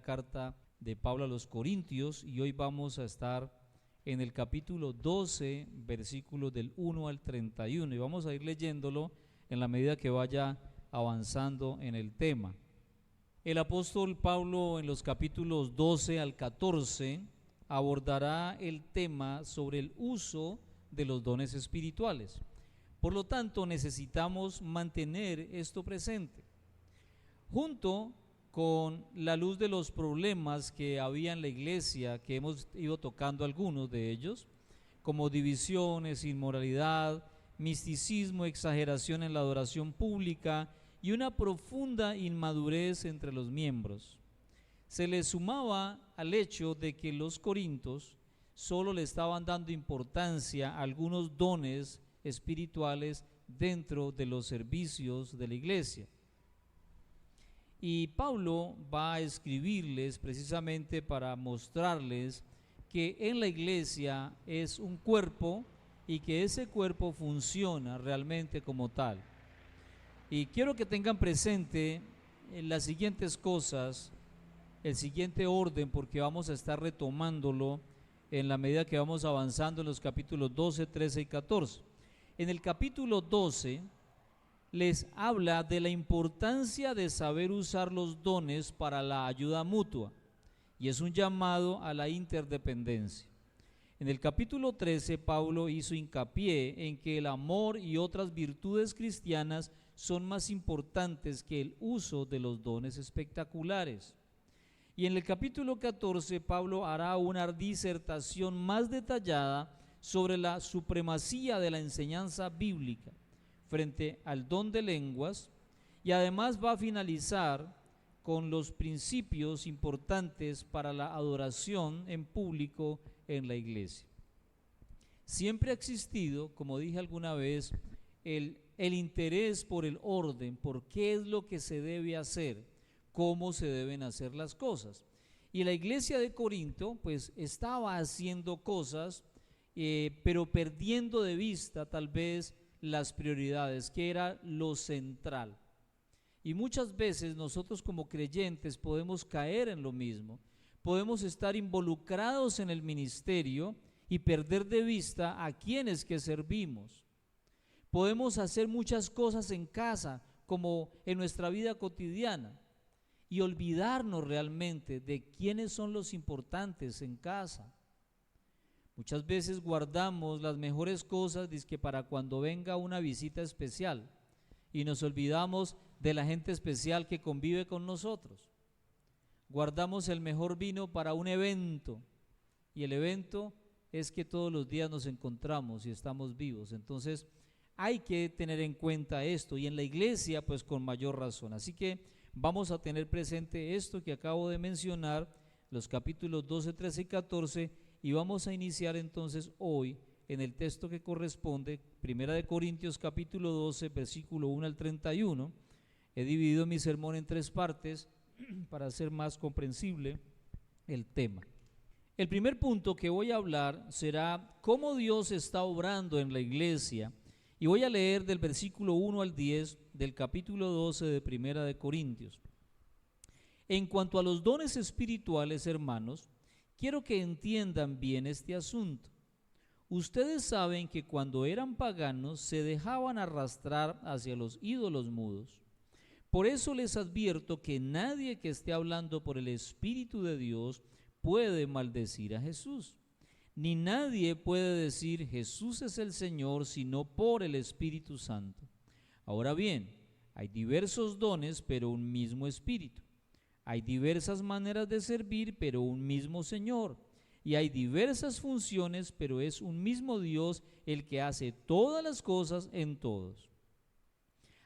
carta de Pablo a los Corintios, y hoy vamos a estar en el capítulo 12, versículos del 1 al 31, y vamos a ir leyéndolo en la medida que vaya avanzando en el tema. El apóstol Pablo en los capítulos 12 al 14 abordará el tema sobre el uso de los dones espirituales. Por lo tanto, necesitamos mantener esto presente, junto con la luz de los problemas que había en la iglesia, que hemos ido tocando algunos de ellos, como divisiones, inmoralidad, misticismo, exageración en la adoración pública y una profunda inmadurez entre los miembros. Se le sumaba al hecho de que los corintios solo le estaban dando importancia a algunos dones espirituales dentro de los servicios de la iglesia. Y Pablo va a escribirles precisamente para mostrarles que en la iglesia es un cuerpo y que ese cuerpo funciona realmente como tal. Y quiero que tengan presente las siguientes cosas, el siguiente orden, porque vamos a estar retomándolo en la medida que vamos avanzando en los capítulos 12, 13 y 14. En el capítulo 12 les habla de la importancia de saber usar los dones para la ayuda mutua, y es un llamado a la interdependencia. En el capítulo 13, Pablo hizo hincapié en que el amor y otras virtudes cristianas son más importantes que el uso de los dones espectaculares. Y en el capítulo 14, Pablo hará una disertación más detallada sobre la supremacía de la enseñanza bíblica frente al don de lenguas, y además va a finalizar con los principios importantes para la adoración en público en la iglesia. Siempre ha existido, como dije alguna vez, el interés por el orden, por qué es lo que se debe hacer, cómo se deben hacer las cosas. Y la iglesia de Corinto pues estaba haciendo cosas, pero perdiendo de vista tal vez las prioridades, que era lo central. Y muchas veces nosotros como creyentes podemos caer en lo mismo, podemos estar involucrados en el ministerio y perder de vista a quienes que servimos. Podemos hacer muchas cosas en casa, como en nuestra vida cotidiana, y olvidarnos realmente de quiénes son los importantes en casa. Muchas veces guardamos las mejores cosas dizque para cuando venga una visita especial, y nos olvidamos de la gente especial que convive con nosotros. Guardamos el mejor vino para un evento, y el evento es que todos los días nos encontramos y estamos vivos. Entonces hay que tener en cuenta esto, y en la iglesia pues con mayor razón. Así que vamos a tener presente esto que acabo de mencionar, los capítulos 12, 13 y 14, y vamos a iniciar entonces hoy en el texto que corresponde, Primera de Corintios capítulo 12, versículo 1 al 31. He dividido mi sermón en tres partes para hacer más comprensible el tema. El primer punto que voy a hablar será cómo Dios está obrando en la iglesia, y voy a leer del versículo 1 al 10 del capítulo 12 de Primera de Corintios. En cuanto a los dones espirituales, hermanos, quiero que entiendan bien este asunto. Ustedes saben que cuando eran paganos se dejaban arrastrar hacia los ídolos mudos. Por eso les advierto que nadie que esté hablando por el Espíritu de Dios puede maldecir a Jesús, ni nadie puede decir Jesús es el Señor sino por el Espíritu Santo. Ahora bien, hay diversos dones, pero un mismo Espíritu. Hay diversas maneras de servir, pero un mismo Señor. Y hay diversas funciones, pero es un mismo Dios el que hace todas las cosas en todos.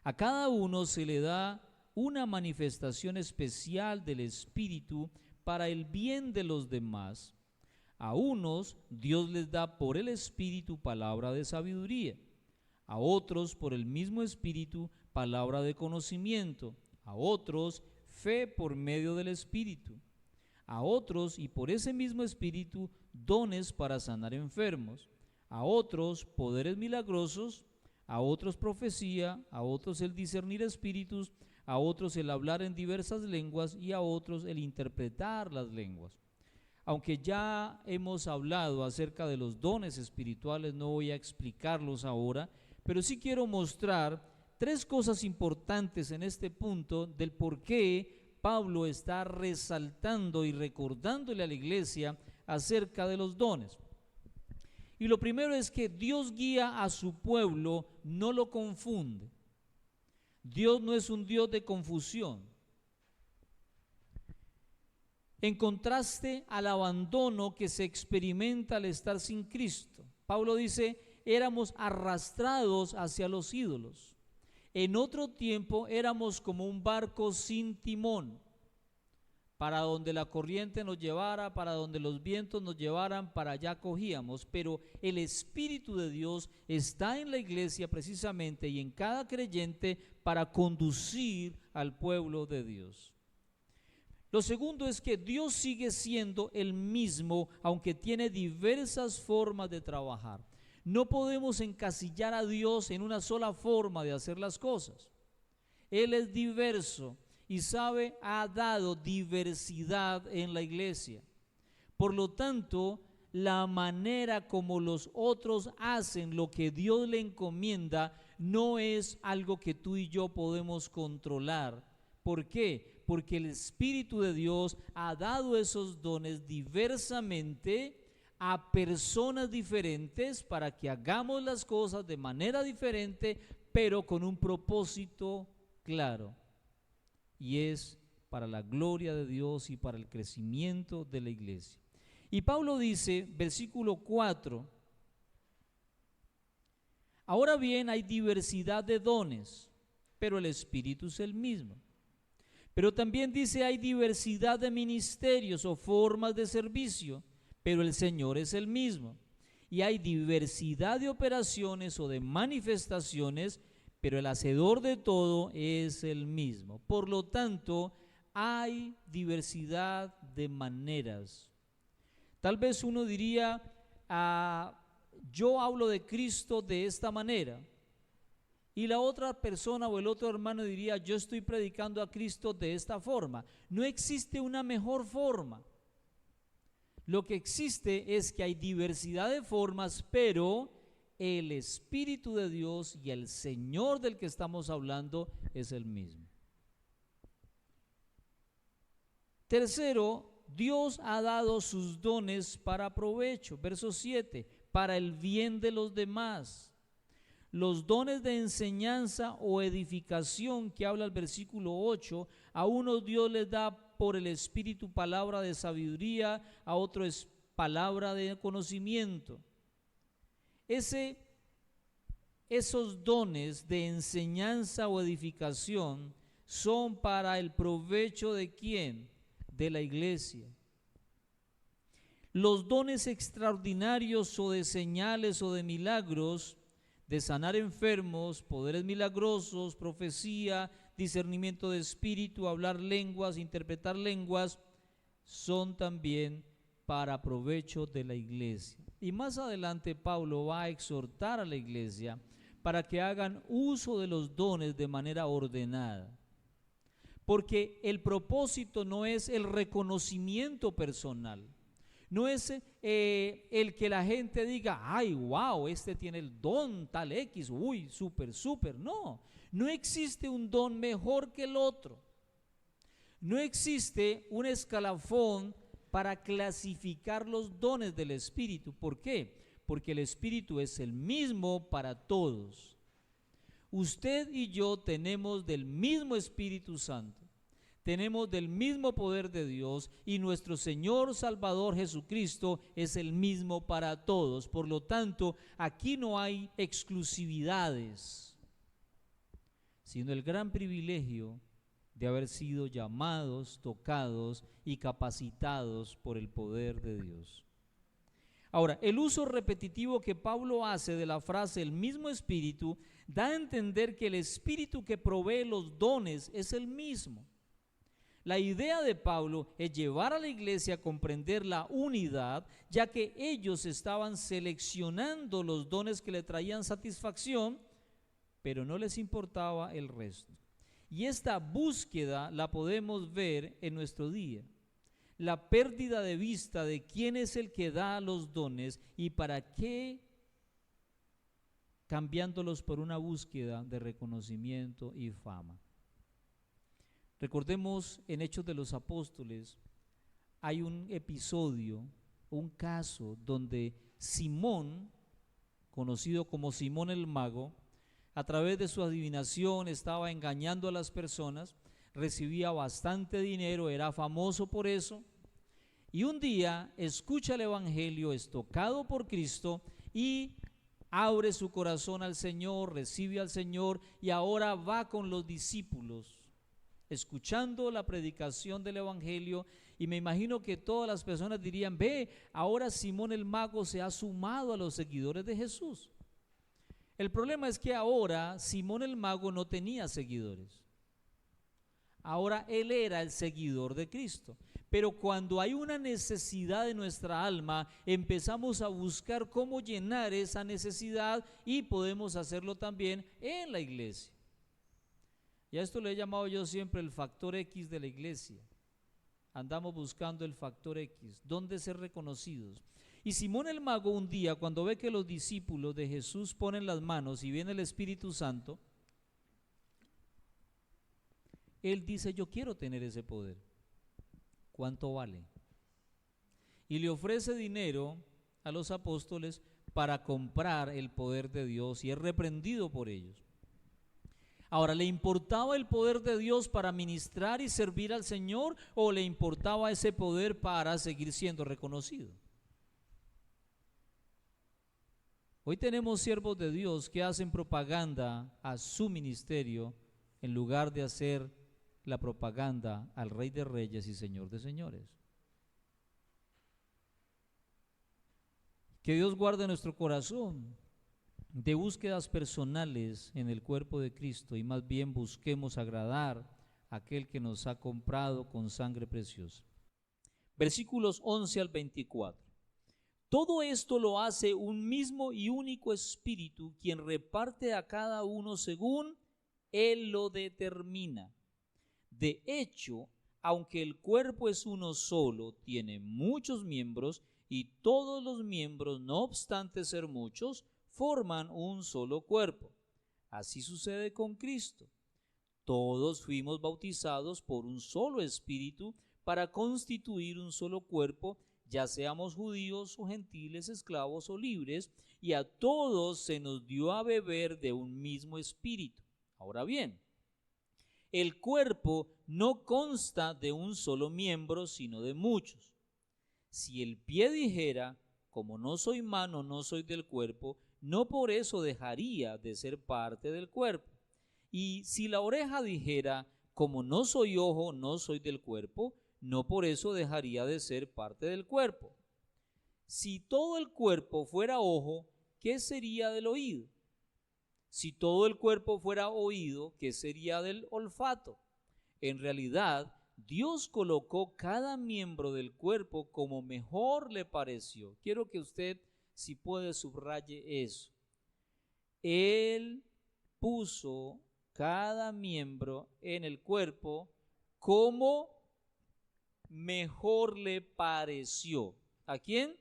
A cada uno se le da una manifestación especial del Espíritu para el bien de los demás. A unos Dios les da por el Espíritu palabra de sabiduría, a otros por el mismo Espíritu palabra de conocimiento, a otros fe por medio del Espíritu, a otros y por ese mismo Espíritu dones para sanar enfermos, a otros poderes milagrosos, a otros profecía, a otros el discernir espíritus, a otros el hablar en diversas lenguas y a otros el interpretar las lenguas. Aunque ya hemos hablado acerca de los dones espirituales, no voy a explicarlos ahora, pero sí quiero mostrar tres cosas importantes en este punto del por qué Pablo está resaltando y recordándole a la iglesia acerca de los dones. Y lo primero es que Dios guía a su pueblo, no lo confunde. Dios no es un Dios de confusión. En contraste al abandono que se experimenta al estar sin Cristo, Pablo dice, éramos arrastrados hacia los ídolos. En otro tiempo éramos como un barco sin timón, para donde la corriente nos llevara, para donde los vientos nos llevaran, para allá cogíamos. Pero el Espíritu de Dios está en la iglesia precisamente y en cada creyente para conducir al pueblo de Dios. Lo segundo es que Dios sigue siendo el mismo, aunque tiene diversas formas de trabajar. No podemos encasillar a Dios en una sola forma de hacer las cosas. Él es diverso y ha dado diversidad en la iglesia. Por lo tanto, la manera como los otros hacen lo que Dios le encomienda no es algo que tú y yo podemos controlar. ¿Por qué? Porque el Espíritu de Dios ha dado esos dones diversamente a personas diferentes para que hagamos las cosas de manera diferente, pero con un propósito claro. Y es para la gloria de Dios y para el crecimiento de la iglesia. Y Pablo dice, versículo 4, ahora bien hay diversidad de dones, pero el Espíritu es el mismo. Pero también dice, hay diversidad de ministerios o formas de servicio, pero el Señor es el mismo. Y hay diversidad de operaciones o de manifestaciones, pero el hacedor de todo es el mismo. Por lo tanto, hay diversidad de maneras. Tal vez uno diría, yo hablo de Cristo de esta manera. Y la otra persona o el otro hermano diría, yo estoy predicando a Cristo de esta forma. No existe una mejor forma. Lo que existe es que hay diversidad de formas, pero el Espíritu de Dios y el Señor del que estamos hablando es el mismo. Tercero, Dios ha dado sus dones para provecho. Verso 7, para el bien de los demás. Los dones de enseñanza o edificación que habla el versículo 8, a unos Dios les da por el Espíritu palabra de sabiduría, a otros es palabra de conocimiento. Esos dones de enseñanza o edificación son para el provecho ¿de quién? De la iglesia. Los dones extraordinarios o de señales o de milagros, de sanar enfermos, poderes milagrosos, profecía, discernimiento de espíritu, hablar lenguas, interpretar lenguas, son también para provecho de la iglesia. Y más adelante Pablo va a exhortar a la iglesia para que hagan uso de los dones de manera ordenada. Porque el propósito no es el reconocimiento personal. No es el que la gente diga, ay, wow, este tiene el don tal X, uy, súper. No, no existe un don mejor que el otro. No existe un escalafón para clasificar los dones del Espíritu. ¿Por qué? Porque el Espíritu es el mismo para todos. Usted y yo tenemos del mismo Espíritu Santo. Tenemos del mismo poder de Dios y nuestro Señor Salvador Jesucristo es el mismo para todos. Por lo tanto, aquí no hay exclusividades, sino el gran privilegio de haber sido llamados, tocados y capacitados por el poder de Dios. Ahora, el uso repetitivo que Pablo hace de la frase el mismo Espíritu da a entender que el Espíritu que provee los dones es el mismo. La idea de Pablo es llevar a la iglesia a comprender la unidad, ya que ellos estaban seleccionando los dones que le traían satisfacción, pero no les importaba el resto. Y esta búsqueda la podemos ver en nuestro día. La pérdida de vista de quién es el que da los dones y para qué, cambiándolos por una búsqueda de reconocimiento y fama. Recordemos en Hechos de los Apóstoles, hay un episodio, un caso donde Simón, conocido como Simón el Mago, a través de su adivinación estaba engañando a las personas, recibía bastante dinero, era famoso por eso, y un día escucha el Evangelio, es tocado por Cristo y abre su corazón al Señor, recibe al Señor y ahora va con los discípulos, escuchando la predicación del Evangelio, y me imagino que todas las personas dirían: ve, ahora Simón el Mago se ha sumado a los seguidores de Jesús. El problema es que ahora Simón el Mago no tenía seguidores. Ahora él era el seguidor de Cristo. Pero cuando hay una necesidad de nuestra alma, empezamos a buscar cómo llenar esa necesidad, y podemos hacerlo también en la iglesia. Y a esto le he llamado yo siempre el factor X de la iglesia. Andamos buscando el factor X, ¿dónde ser reconocidos? Y Simón el Mago un día, cuando ve que los discípulos de Jesús ponen las manos y viene el Espíritu Santo, él dice: yo quiero tener ese poder. ¿Cuánto vale? Y le ofrece dinero a los apóstoles para comprar el poder de Dios, y es reprendido por ellos. Ahora, ¿le importaba el poder de Dios para ministrar y servir al Señor, o le importaba ese poder para seguir siendo reconocido? Hoy tenemos siervos de Dios que hacen propaganda a su ministerio en lugar de hacer la propaganda al Rey de Reyes y Señor de Señores. Que Dios guarde nuestro corazón de búsquedas personales en el cuerpo de Cristo, y más bien busquemos agradar a aquel que nos ha comprado con sangre preciosa. Versículos 11 al 24. Todo esto lo hace un mismo y único Espíritu, quien reparte a cada uno según Él lo determina. De hecho, aunque el cuerpo es uno solo, tiene muchos miembros, y todos los miembros, no obstante ser muchos, forman un solo cuerpo. Así sucede con Cristo. Todos fuimos bautizados por un solo Espíritu para constituir un solo cuerpo, ya seamos judíos o gentiles, esclavos o libres, y a todos se nos dio a beber de un mismo Espíritu. Ahora bien, el cuerpo no consta de un solo miembro, sino de muchos. Si el pie dijera: como no soy mano, no soy del cuerpo, no por eso dejaría de ser parte del cuerpo. Y si la oreja dijera: como no soy ojo, no soy del cuerpo, no por eso dejaría de ser parte del cuerpo. Si todo el cuerpo fuera ojo, ¿qué sería del oído? Si todo el cuerpo fuera oído, ¿qué sería del olfato? En realidad, Dios colocó cada miembro del cuerpo como mejor le pareció. Quiero que usted, si puede, subraye eso. Él puso cada miembro en el cuerpo como mejor le pareció. ¿A quién?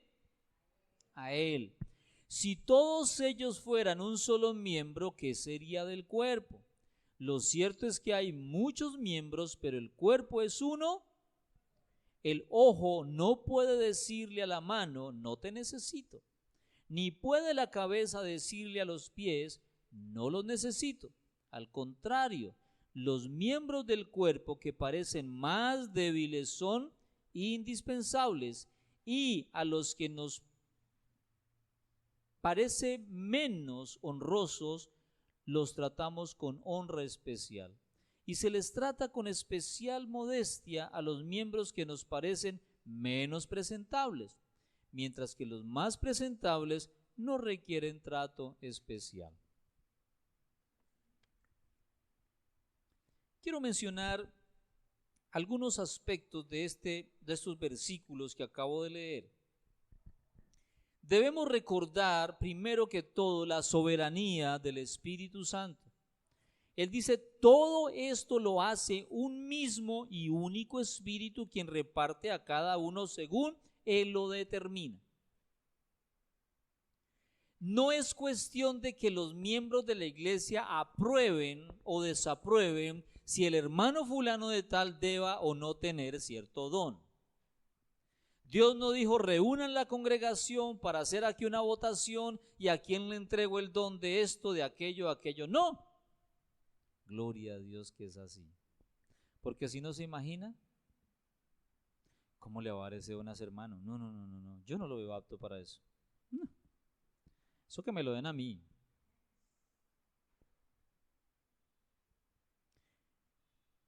A Él. Si todos ellos fueran un solo miembro, ¿qué sería del cuerpo? Lo cierto es que hay muchos miembros, pero el cuerpo es uno. El ojo no puede decirle a la mano: no te necesito. Ni puede la cabeza decirle a los pies: no los necesito. Al contrario, los miembros del cuerpo que parecen más débiles son indispensables, y a los que nos parece menos honrosos los tratamos con honra especial, y se les trata con especial modestia a los miembros que nos parecen menos presentables, mientras que los más presentables no requieren trato especial. Quiero mencionar algunos aspectos de estos versículos que acabo de leer. Debemos recordar primero que todo la soberanía del Espíritu Santo. Él dice, todo esto lo hace un mismo y único Espíritu, quien reparte a cada uno según Él lo determina. No es cuestión de que los miembros de la iglesia aprueben o desaprueben si el hermano fulano de tal deba o no tener cierto don. Dios no dijo, reúnan la congregación para hacer aquí una votación y a quién le entrego el don de esto, de aquello, aquello. No. Gloria a Dios que es así. Porque si no se imagina, ¿cómo le va a dar ese don a ese hermano? No. Yo no lo veo apto para eso. No. Eso que me lo den a mí.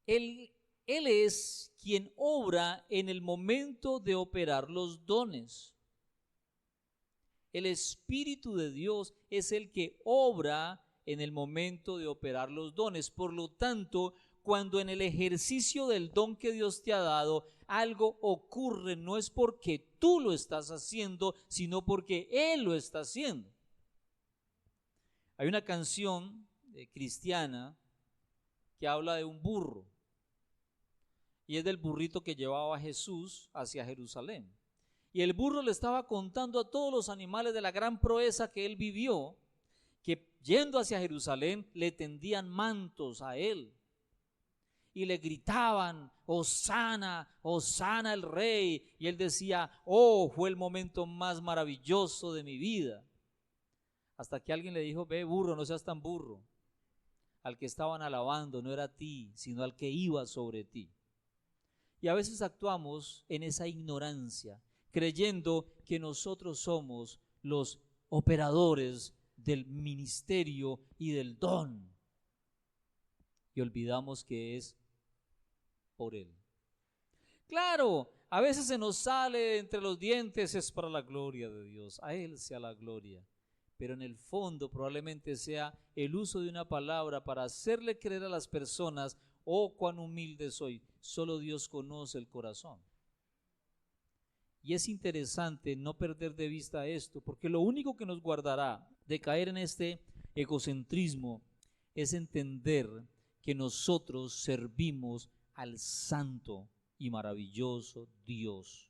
Él es quien obra en el momento de operar los dones. El Espíritu de Dios es el que obra en el momento de operar los dones. Por lo tanto, cuando en el ejercicio del don que Dios te ha dado algo ocurre, no es porque tú lo estás haciendo, sino porque Él lo está haciendo. Hay una canción cristiana que habla de un burro y es del burrito que llevaba a Jesús hacia Jerusalén. Y el burro le estaba contando a todos los animales de la gran proeza que él vivió, que yendo hacia Jerusalén le tendían mantos a él y le gritaban, Hosana, Hosana el rey. Y él decía, oh, fue el momento más maravilloso de mi vida. Hasta que alguien le dijo, ve burro, no seas tan burro. Al que estaban alabando no era a ti, sino al que iba sobre ti. Y a veces actuamos en esa ignorancia, creyendo que nosotros somos los operadores del ministerio y del don. Y olvidamos que es por Él. Claro, a veces se nos sale entre los dientes, es para la gloria de Dios, a Él sea la gloria. Pero en el fondo probablemente sea el uso de una palabra para hacerle creer a las personas, oh, cuán humilde soy, solo Dios conoce el corazón. Y es interesante no perder de vista esto, porque lo único que nos guardará de caer en este egocentrismo es entender que nosotros servimos al santo y maravilloso Dios.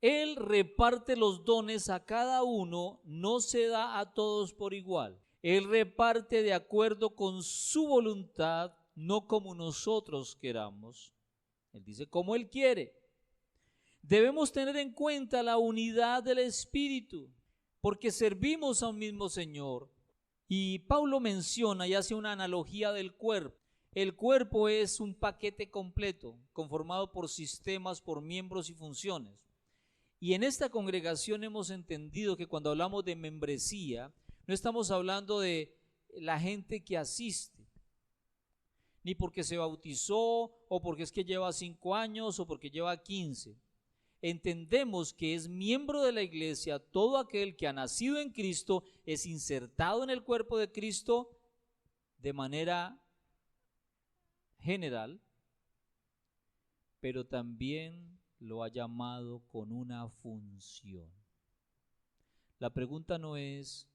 Él reparte los dones a cada uno, no se da a todos por igual. Él reparte de acuerdo con su voluntad, no como nosotros queramos. Él dice como Él quiere. Debemos tener en cuenta la unidad del Espíritu, porque servimos a un mismo Señor. Y Pablo menciona y hace una analogía del cuerpo. El cuerpo es un paquete completo, conformado por sistemas, por miembros y funciones. Y en esta congregación hemos entendido que cuando hablamos de membresía, no estamos hablando de la gente que asiste, ni porque se bautizó, o porque es que lleva 5 años, o porque lleva 15. Entendemos que es miembro de la iglesia todo aquel que ha nacido en Cristo, es insertado en el cuerpo de Cristo de manera general, pero también lo ha llamado con una función. La pregunta no es,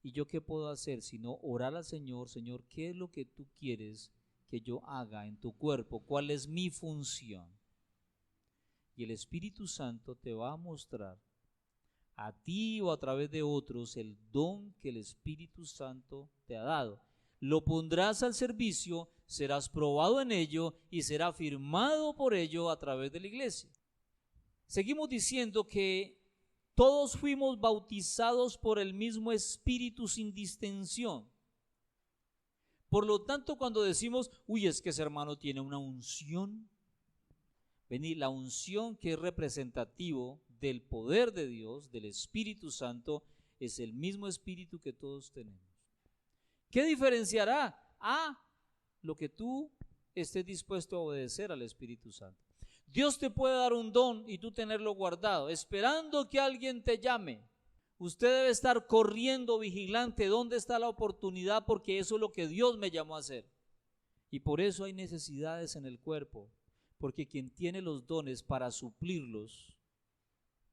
¿y yo qué puedo hacer? Sino orar al Señor, Señor, ¿qué es lo que tú quieres que yo haga en tu cuerpo? ¿Cuál es mi función? Y el Espíritu Santo te va a mostrar a ti o a través de otros el don que el Espíritu Santo te ha dado. Lo pondrás al servicio, serás probado en ello y será firmado por ello a través de la iglesia. Seguimos diciendo que todos fuimos bautizados por el mismo Espíritu sin distinción. Por lo tanto, cuando decimos, uy, es que ese hermano tiene una unción, vení, la unción que es representativo del poder de Dios, del Espíritu Santo, es el mismo Espíritu que todos tenemos. ¿Qué diferenciará? Lo que tú estés dispuesto a obedecer al Espíritu Santo. Dios te puede dar un don y tú tenerlo guardado, esperando que alguien te llame. Usted debe estar corriendo, vigilante, ¿dónde está la oportunidad? Porque eso es lo que Dios me llamó a hacer. Y por eso hay necesidades en el cuerpo, porque quien tiene los dones para suplirlos,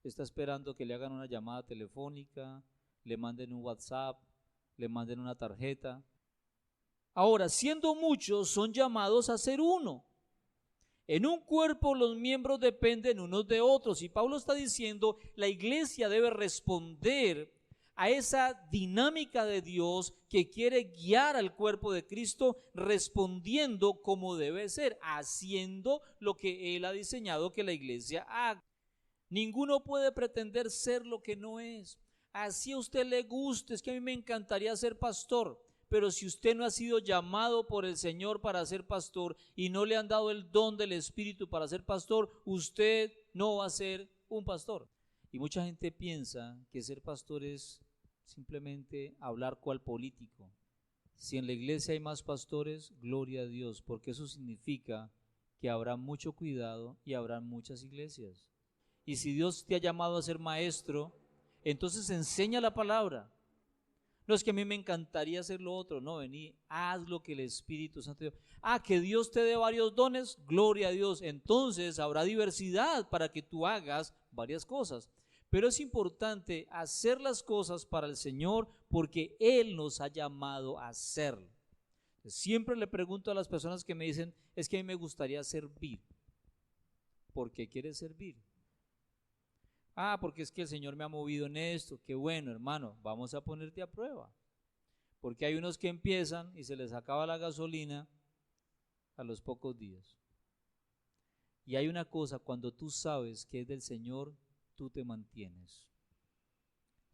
está esperando que le hagan una llamada telefónica, le manden un WhatsApp, le manden una tarjeta. Ahora, siendo muchos, son llamados a ser uno. En un cuerpo los miembros dependen unos de otros. Y Pablo está diciendo, la iglesia debe responder a esa dinámica de Dios que quiere guiar al cuerpo de Cristo, respondiendo como debe ser, haciendo lo que Él ha diseñado que la iglesia haga. Ninguno puede pretender ser lo que no es. Así a usted le guste, es que a mí me encantaría ser pastor, pero si usted no ha sido llamado por el Señor para ser pastor y no le han dado el don del Espíritu para ser pastor, usted no va a ser un pastor. Y mucha gente piensa que ser pastor es simplemente hablar cual político. Si en la iglesia hay más pastores, gloria a Dios, porque eso significa que habrá mucho cuidado y habrá muchas iglesias. Y si Dios te ha llamado a ser maestro, entonces enseña la palabra. No es que a mí me encantaría hacer lo otro, no, vení, haz lo que el Espíritu Santo dio. Que Dios te dé varios dones, gloria a Dios. Entonces habrá diversidad para que tú hagas varias cosas. Pero es importante hacer las cosas para el Señor porque Él nos ha llamado a hacerlo. Siempre le pregunto a las personas que me dicen, es que a mí me gustaría servir. ¿Por qué quieres servir? Porque es que el Señor me ha movido en esto. Qué bueno, hermano, vamos a ponerte a prueba. Porque hay unos que empiezan y se les acaba la gasolina a los pocos días. Y hay una cosa, cuando tú sabes que es del Señor, tú te mantienes,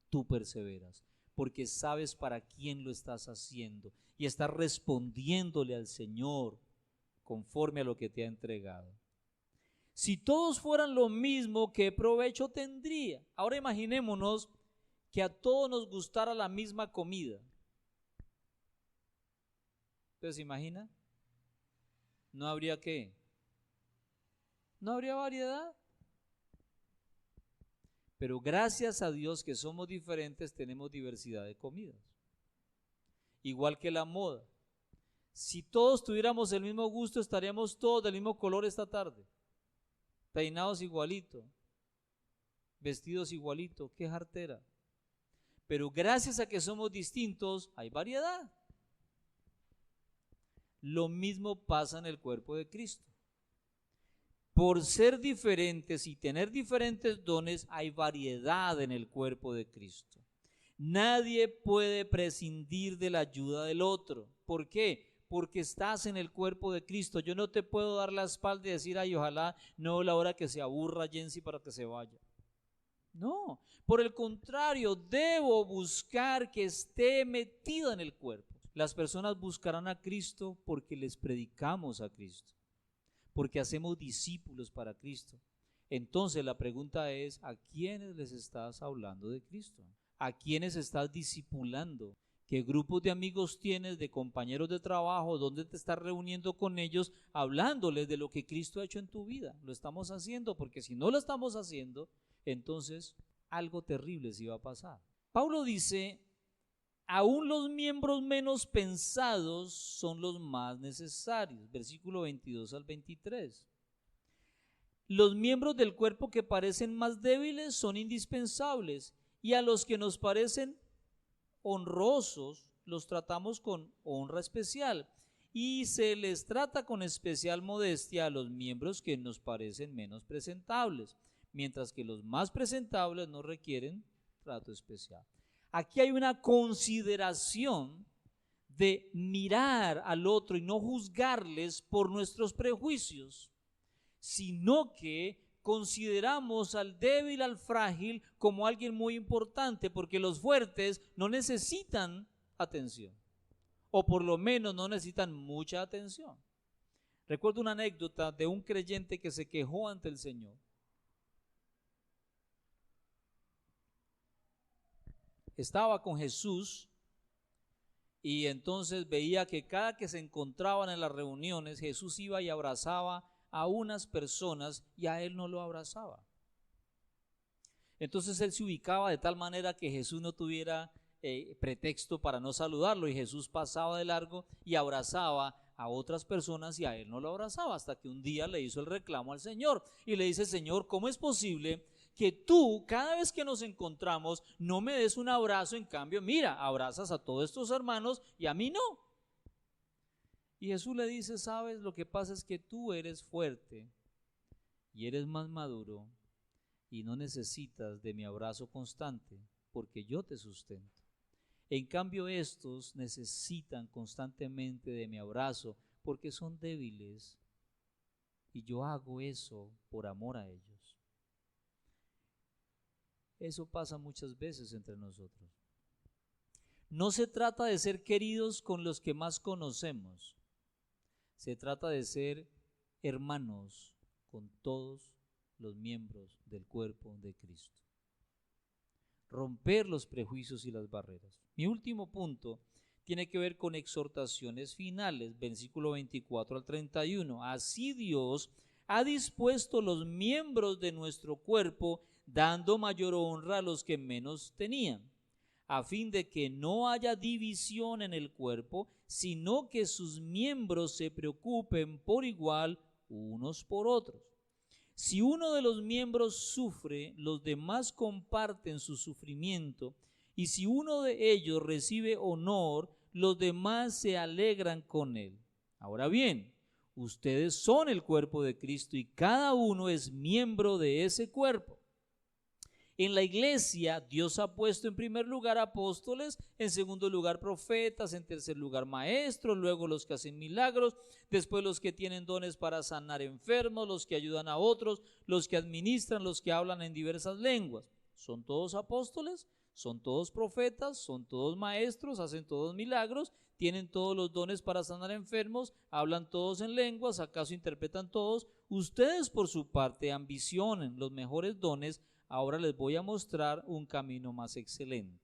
tú perseveras, porque sabes para quién lo estás haciendo y estás respondiéndole al Señor conforme a lo que te ha entregado. Si todos fueran lo mismo, ¿qué provecho tendría? Ahora imaginémonos que a todos nos gustara la misma comida. ¿Ustedes se imaginan? ¿No habría qué? ¿No habría variedad? Pero gracias a Dios que somos diferentes, tenemos diversidad de comidas. Igual que la moda. Si todos tuviéramos el mismo gusto, estaríamos todos del mismo color esta tarde. Peinados igualito, vestidos igualito, qué jartera. Pero gracias a que somos distintos, hay variedad. Lo mismo pasa en el cuerpo de Cristo. Por ser diferentes y tener diferentes dones, hay variedad en el cuerpo de Cristo. Nadie puede prescindir de la ayuda del otro. ¿Por qué? Porque estás en el cuerpo de Cristo. Yo no te puedo dar la espalda y decir, ojalá no la hora que se aburra Jensi para que se vaya. No, por el contrario, debo buscar que esté metida en el cuerpo. Las personas buscarán a Cristo porque les predicamos a Cristo, porque hacemos discípulos para Cristo. Entonces la pregunta es, ¿a quiénes les estás hablando de Cristo? ¿A quiénes estás discipulando? ¿Qué grupos de amigos tienes, de compañeros de trabajo? ¿Dónde te estás reuniendo con ellos hablándoles de lo que Cristo ha hecho en tu vida? Lo estamos haciendo, porque si no lo estamos haciendo, entonces algo terrible sí va a pasar. Pablo dice, aún los miembros menos pensados son los más necesarios. Versículo 22 al 23. Los miembros del cuerpo que parecen más débiles son indispensables, y a los que nos parecen honrosos los tratamos con honra especial, y se les trata con especial modestia a los miembros que nos parecen menos presentables, mientras que los más presentables no requieren trato especial. Aquí hay una consideración de mirar al otro y no juzgarles por nuestros prejuicios, sino que consideramos al débil, al frágil, como alguien muy importante, porque los fuertes no necesitan atención, o por lo menos no necesitan mucha atención. Recuerdo una anécdota de un creyente que se quejó ante el Señor. Estaba con Jesús y entonces veía que cada que se encontraban en las reuniones, Jesús iba y abrazaba a unas personas y a él no lo abrazaba. Entonces él se ubicaba de tal manera que Jesús no tuviera pretexto para no saludarlo, y Jesús pasaba de largo y abrazaba a otras personas y a él no lo abrazaba, hasta que un día le hizo el reclamo al Señor y le dice: Señor, ¿cómo es posible que tú cada vez que nos encontramos no me des un abrazo? En cambio, mira, abrazas a todos estos hermanos y a mí no. Y Jesús le dice, sabes, lo que pasa es que tú eres fuerte y eres más maduro y no necesitas de mi abrazo constante porque yo te sustento. En cambio estos necesitan constantemente de mi abrazo porque son débiles y yo hago eso por amor a ellos. Eso pasa muchas veces entre nosotros. No se trata de ser queridos con los que más conocemos. Se trata de ser hermanos con todos los miembros del cuerpo de Cristo. Romper los prejuicios y las barreras. Mi último punto tiene que ver con exhortaciones finales, versículo 24 al 31. Así Dios ha dispuesto los miembros de nuestro cuerpo, dando mayor honra a los que menos tenían, a fin de que no haya división en el cuerpo, sino que sus miembros se preocupen por igual unos por otros. Si uno de los miembros sufre, los demás comparten su sufrimiento, y si uno de ellos recibe honor, los demás se alegran con él. Ahora bien, ustedes son el cuerpo de Cristo y cada uno es miembro de ese cuerpo. En la iglesia, Dios ha puesto en primer lugar apóstoles, en segundo lugar profetas, en tercer lugar maestros, luego los que hacen milagros, después los que tienen dones para sanar enfermos, los que ayudan a otros, los que administran, los que hablan en diversas lenguas. ¿Son todos apóstoles? ¿Son todos profetas? ¿Son todos maestros? ¿Hacen todos milagros? ¿Tienen todos los dones para sanar enfermos? ¿Hablan todos en lenguas? ¿Acaso interpretan todos? Ustedes por su parte ambicionen los mejores dones. Ahora les voy a mostrar un camino más excelente.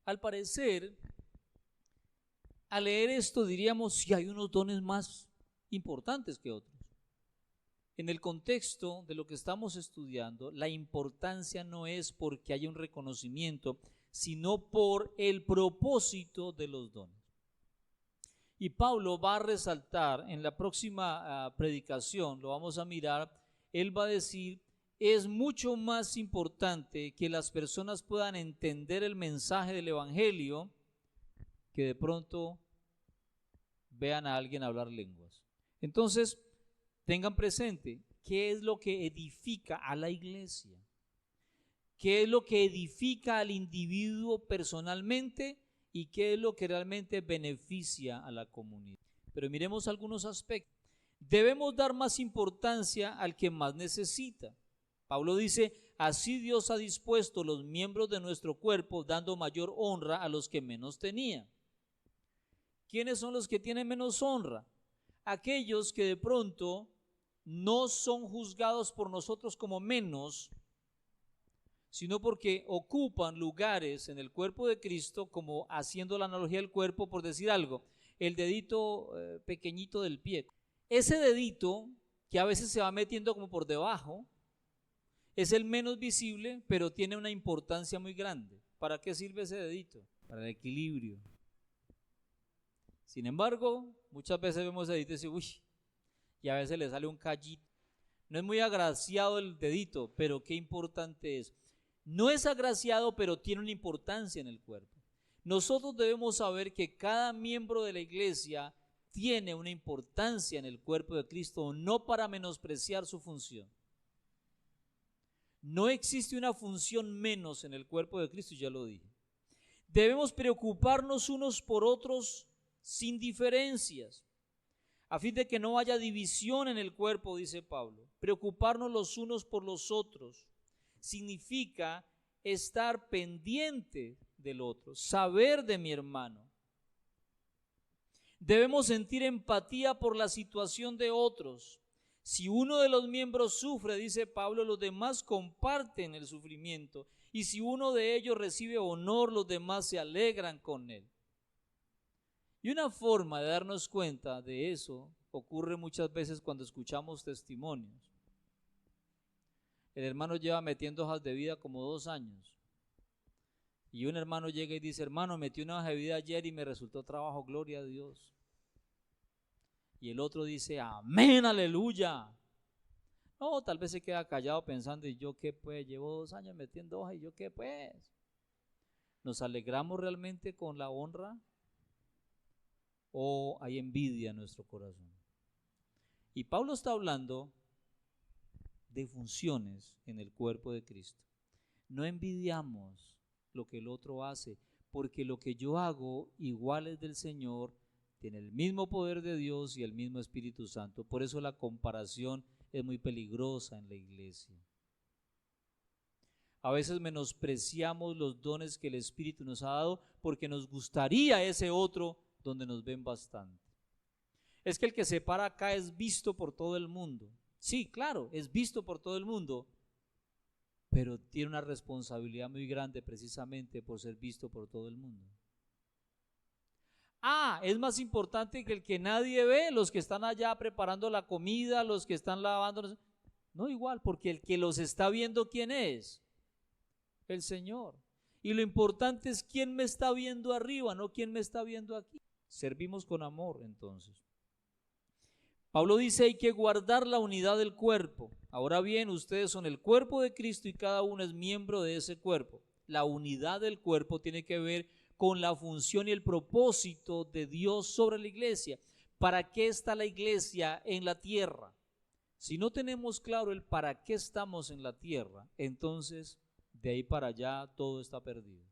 Al parecer, al leer esto diríamos si hay unos dones más importantes que otros. En el contexto de lo que estamos estudiando, la importancia no es porque haya un reconocimiento, sino por el propósito de los dones. Y Pablo va a resaltar en la próxima predicación, lo vamos a mirar, él va a decir, es mucho más importante que las personas puedan entender el mensaje del evangelio que de pronto vean a alguien hablar lenguas. Entonces, tengan presente qué es lo que edifica a la iglesia, qué es lo que edifica al individuo personalmente y qué es lo que realmente beneficia a la comunidad. Pero miremos algunos aspectos. Debemos dar más importancia al que más necesita. Pablo dice, así Dios ha dispuesto los miembros de nuestro cuerpo, dando mayor honra a los que menos tenían. ¿Quiénes son los que tienen menos honra? Aquellos que de pronto no son juzgados por nosotros como menos, sino porque ocupan lugares en el cuerpo de Cristo, como haciendo la analogía del cuerpo, por decir algo, el dedito pequeñito del pie. Ese dedito que a veces se va metiendo como por debajo, es el menos visible, pero tiene una importancia muy grande. ¿Para qué sirve ese dedito? Para el equilibrio. Sin embargo, muchas veces vemos deditos y decimos, uy, y a veces le sale un callito. No es muy agraciado el dedito, pero qué importante es. No es agraciado, pero tiene una importancia en el cuerpo. Nosotros debemos saber que cada miembro de la iglesia tiene una importancia en el cuerpo de Cristo, no para menospreciar su función. No existe una función menos en el cuerpo de Cristo, ya lo dije. Debemos preocuparnos unos por otros sin diferencias, a fin de que no haya división en el cuerpo, dice Pablo. Preocuparnos los unos por los otros significa estar pendiente del otro, saber de mi hermano. Debemos sentir empatía por la situación de otros. Si uno de los miembros sufre, dice Pablo, los demás comparten el sufrimiento. Y si uno de ellos recibe honor, los demás se alegran con él. Y una forma de darnos cuenta de eso ocurre muchas veces cuando escuchamos testimonios. El hermano lleva metiendo hojas de vida como 2 años. Y un hermano llega y dice, hermano, metí una hoja de vida ayer y me resultó trabajo, gloria a Dios. Y el otro dice, amén, aleluya. No, tal vez se queda callado pensando, ¿y yo qué pues? Llevo 2 años metiendo hoja, ¿y yo qué pues? ¿Nos alegramos realmente con la honra? o hay envidia en nuestro corazón. Y Pablo está hablando de funciones en el cuerpo de Cristo. No envidiamos lo que el otro hace, porque lo que yo hago igual es del Señor, tiene el mismo poder de Dios y el mismo Espíritu Santo. Por eso la comparación es muy peligrosa en la iglesia. A veces menospreciamos los dones que el Espíritu nos ha dado porque nos gustaría ese otro donde nos ven bastante. Es que el que se para acá es visto por todo el mundo. Sí, claro, es visto por todo el mundo, pero tiene una responsabilidad muy grande precisamente por ser visto por todo el mundo. Es más importante que el que nadie ve, los que están allá preparando la comida, los que están lavando. No, igual, porque el que los está viendo, ¿quién es? El Señor. Y lo importante es quién me está viendo arriba, no quién me está viendo aquí. Servimos con amor, entonces. Pablo dice, hay que guardar la unidad del cuerpo. Ahora bien, ustedes son el cuerpo de Cristo y cada uno es miembro de ese cuerpo. La unidad del cuerpo tiene que ver con la función y el propósito de Dios sobre la iglesia. ¿Para qué está la iglesia en la tierra? Si no tenemos claro el para qué estamos en la tierra, entonces de ahí para allá todo está perdido.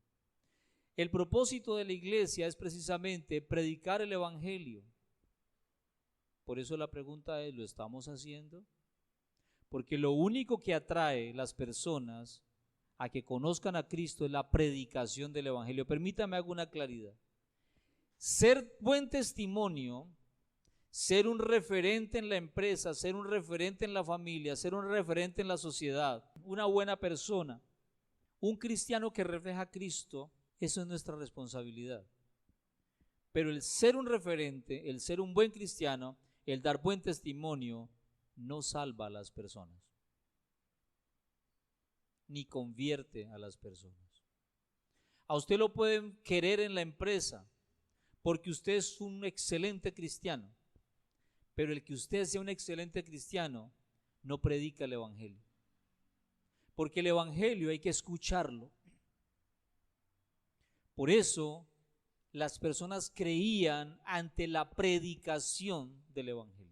El propósito de la iglesia es precisamente predicar el evangelio. Por eso la pregunta es, ¿lo estamos haciendo? Porque lo único que atrae las personas a que conozcan a Cristo es la predicación del evangelio. Permítame hacer una claridad. Ser buen testimonio, ser un referente en la empresa, ser un referente en la familia, ser un referente en la sociedad, una buena persona, un cristiano que refleja a Cristo, eso es nuestra responsabilidad. Pero el ser un referente, el ser un buen cristiano, el dar buen testimonio, no salva a las personas, ni convierte a las personas. A usted lo pueden querer en la empresa porque usted es un excelente cristiano, pero el que usted sea un excelente cristiano no predica el evangelio, porque el evangelio hay que escucharlo. Por eso las personas creían ante la predicación del evangelio.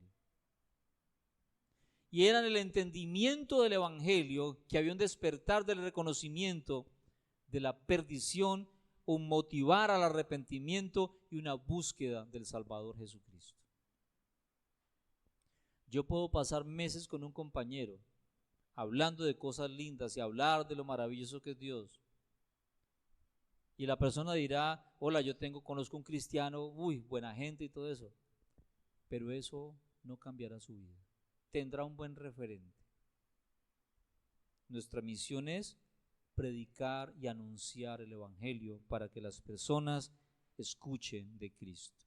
Y era en el entendimiento del evangelio que había un despertar del reconocimiento de la perdición, un motivar al arrepentimiento y una búsqueda del Salvador Jesucristo. Yo puedo pasar meses con un compañero hablando de cosas lindas y hablar de lo maravilloso que es Dios. Y la persona dirá, hola, conozco un cristiano, buena gente y todo eso. Pero eso no cambiará su vida. Tendrá un buen referente. Nuestra misión es predicar y anunciar el evangelio para que las personas escuchen de Cristo.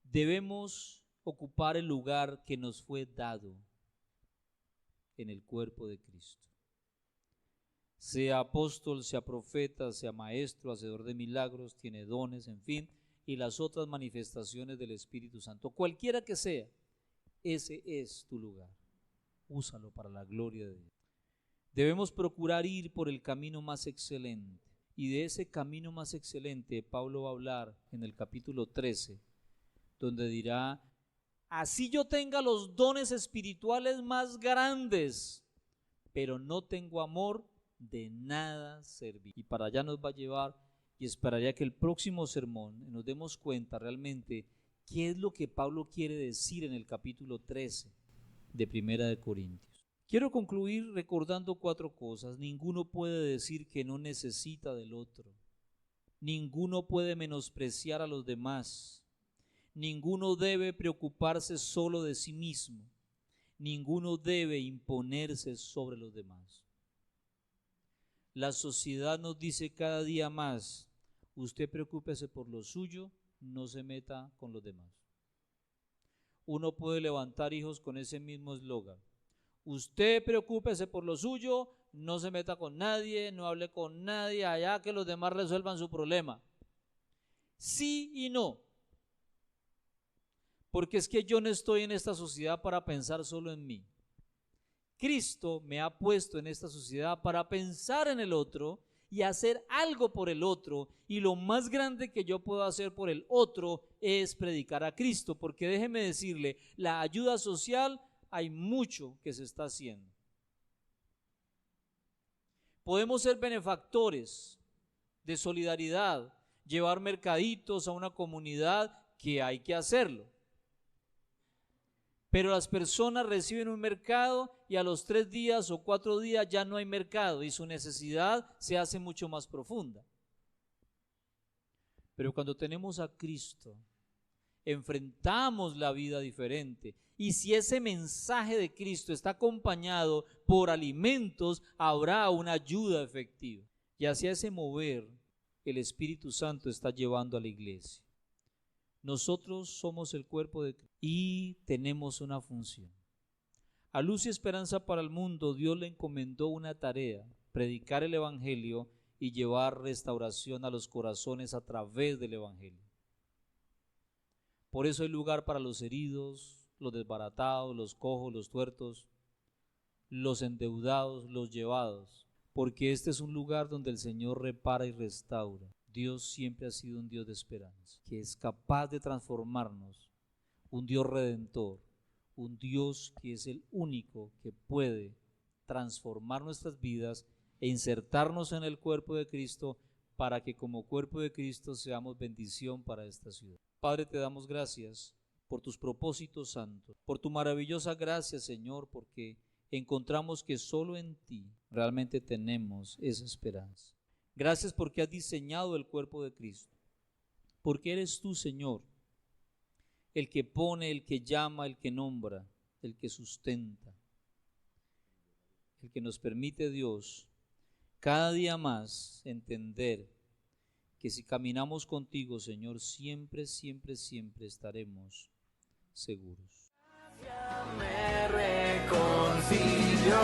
Debemos ocupar el lugar que nos fue dado en el cuerpo de Cristo. Sea apóstol, sea profeta, sea maestro, hacedor de milagros, tiene dones, en fin, y las otras manifestaciones del Espíritu Santo. Cualquiera que sea, ese es tu lugar. Úsalo para la gloria de Dios. Debemos procurar ir por el camino más excelente. Y de ese camino más excelente Pablo va a hablar en el capítulo 13, donde dirá, así yo tenga los dones espirituales más grandes, pero no tengo amor, de nada servir. Y para allá nos va a llevar, y esperaría que el próximo sermón nos demos cuenta realmente qué es lo que Pablo quiere decir en el capítulo 13 de Primera de Corintios. Quiero concluir recordando 4 cosas. Ninguno puede decir que no necesita del otro. Ninguno puede menospreciar a los demás. Ninguno debe preocuparse solo de sí mismo. Ninguno debe imponerse sobre los demás. La sociedad nos dice cada día más, usted preocúpese por lo suyo, no se meta con los demás. Uno puede levantar hijos con ese mismo eslogan. Usted preocúpese por lo suyo, no se meta con nadie, no hable con nadie, allá que los demás resuelvan su problema. Sí y no. Porque es que yo no estoy en esta sociedad para pensar solo en mí. Cristo me ha puesto en esta sociedad para pensar en el otro y hacer algo por el otro, y lo más grande que yo puedo hacer por el otro es predicar a Cristo, porque déjeme decirle, la ayuda social hay mucho que se está haciendo. Podemos ser benefactores de solidaridad, llevar mercaditos a una comunidad, que hay que hacerlo. Pero las personas reciben un mercado y a los 3 días o 4 días ya no hay mercado y su necesidad se hace mucho más profunda. Pero cuando tenemos a Cristo, enfrentamos la vida diferente. Y si ese mensaje de Cristo está acompañado por alimentos, habrá una ayuda efectiva. Y hacia ese mover, el Espíritu Santo está llevando a la iglesia. Nosotros somos el cuerpo de Cristo y tenemos una función. A Luz y Esperanza para el Mundo, Dios le encomendó una tarea: predicar el Evangelio y llevar restauración a los corazones a través del Evangelio. Por eso hay lugar para los heridos, los desbaratados, los cojos, los tuertos, los endeudados, los llevados, porque este es un lugar donde el Señor repara y restaura. Dios siempre ha sido un Dios de esperanza, que es capaz de transformarnos, un Dios redentor, un Dios que es el único que puede transformar nuestras vidas e insertarnos en el cuerpo de Cristo para que como cuerpo de Cristo seamos bendición para esta ciudad. Padre, te damos gracias por tus propósitos santos, por tu maravillosa gracia, Señor, porque encontramos que solo en ti realmente tenemos esa esperanza. Gracias porque has diseñado el cuerpo de Cristo, porque eres tú, Señor, el que pone, el que llama, el que nombra, el que sustenta, el que nos permite, Dios, cada día más entender que si caminamos contigo, Señor, siempre, siempre, siempre estaremos seguros. Me reconcilió.